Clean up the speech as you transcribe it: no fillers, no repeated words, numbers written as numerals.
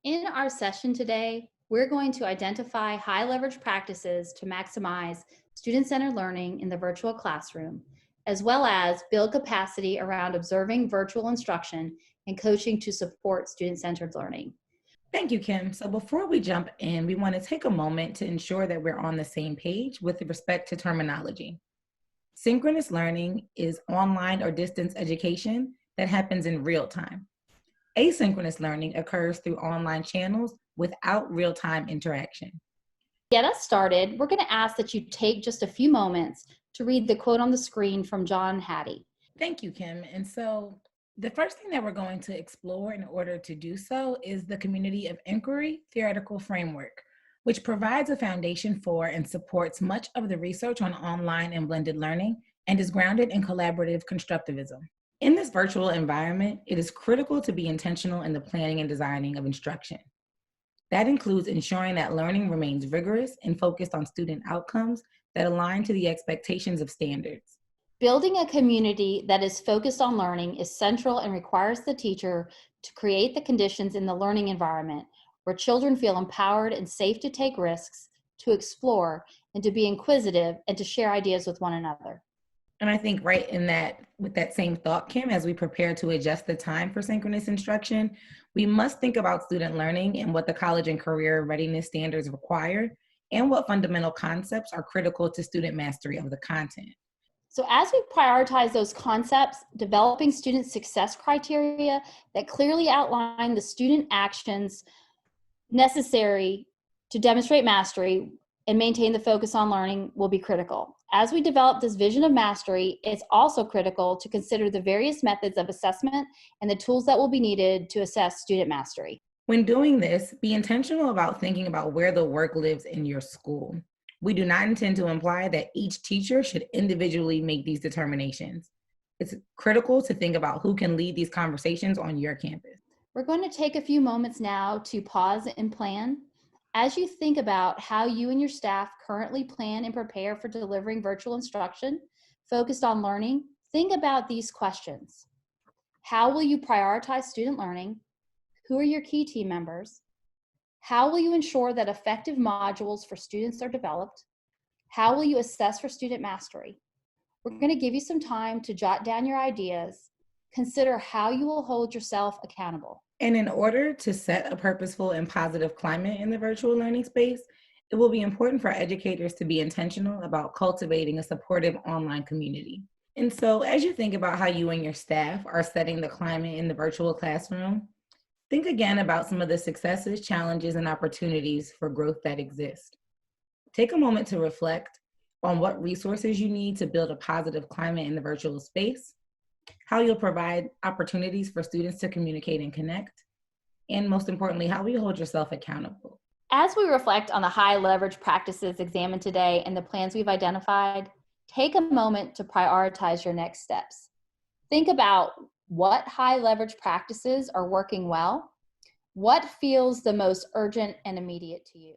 In our session today, we're going to identify high leverage practices to maximize student-centered learning in the virtual classroom, as well as build capacity around observing virtual instruction and coaching to support student-centered learning. Thank you, Kim. So before we jump in, we want to take a moment to ensure that we're on the same page with respect to terminology. Synchronous learning is online or distance education that happens in real time. Asynchronous learning occurs through online channels without real-time interaction. To get us started, we're going to ask that you take just a few moments to read the quote on the screen from John Hattie. Thank you, Kim. And so the first thing that we're going to explore in order to do so is the community of inquiry theoretical framework, which provides a foundation for and supports much of the research on online and blended learning and is grounded in collaborative constructivism. In this virtual environment, it is critical to be intentional in the planning and designing of instruction. That includes ensuring that learning remains rigorous and focused on student outcomes that align to the expectations of standards. Building a community that is focused on learning is central and requires the teacher to create the conditions in the learning environment where children feel empowered and safe to take risks, to explore, and to be inquisitive, and to share ideas with one another. And I think right in that, with that same thought, Kim, as we prepare to adjust the time for synchronous instruction, we must think about student learning and what the college and career readiness standards require, and what fundamental concepts are critical to student mastery of the content. So as we prioritize those concepts, developing student success criteria that clearly outline the student actions necessary to demonstrate mastery and maintain the focus on learning will be critical. As we develop this vision of mastery, it's also critical to consider the various methods of assessment and the tools that will be needed to assess student mastery. When doing this, be intentional about thinking about where the work lives in your school. We do not intend to imply that each teacher should individually make these determinations. It's critical to think about who can lead these conversations on your campus. We're going to take a few moments now to pause and plan. As you think about how you and your staff currently plan and prepare for delivering virtual instruction focused on learning, think about these questions. How will you prioritize student learning? Who are your key team members? How will you ensure that effective modules for students are developed? How will you assess for student mastery? We're going to give you some time to jot down your ideas. Consider how you will hold yourself accountable. And in order to set a purposeful and positive climate in the virtual learning space, it will be important for educators to be intentional about cultivating a supportive online community. And so as you think about how you and your staff are setting the climate in the virtual classroom, think again about some of the successes, challenges, and opportunities for growth that exist. Take a moment to reflect on what resources you need to build a positive climate in the virtual space, how you'll provide opportunities for students to communicate and connect, and most importantly, how will you hold yourself accountable? As we reflect on the high leverage practices examined today and the plans we've identified, take a moment to prioritize your next steps. Think about what high leverage practices are working well, what feels the most urgent and immediate to you.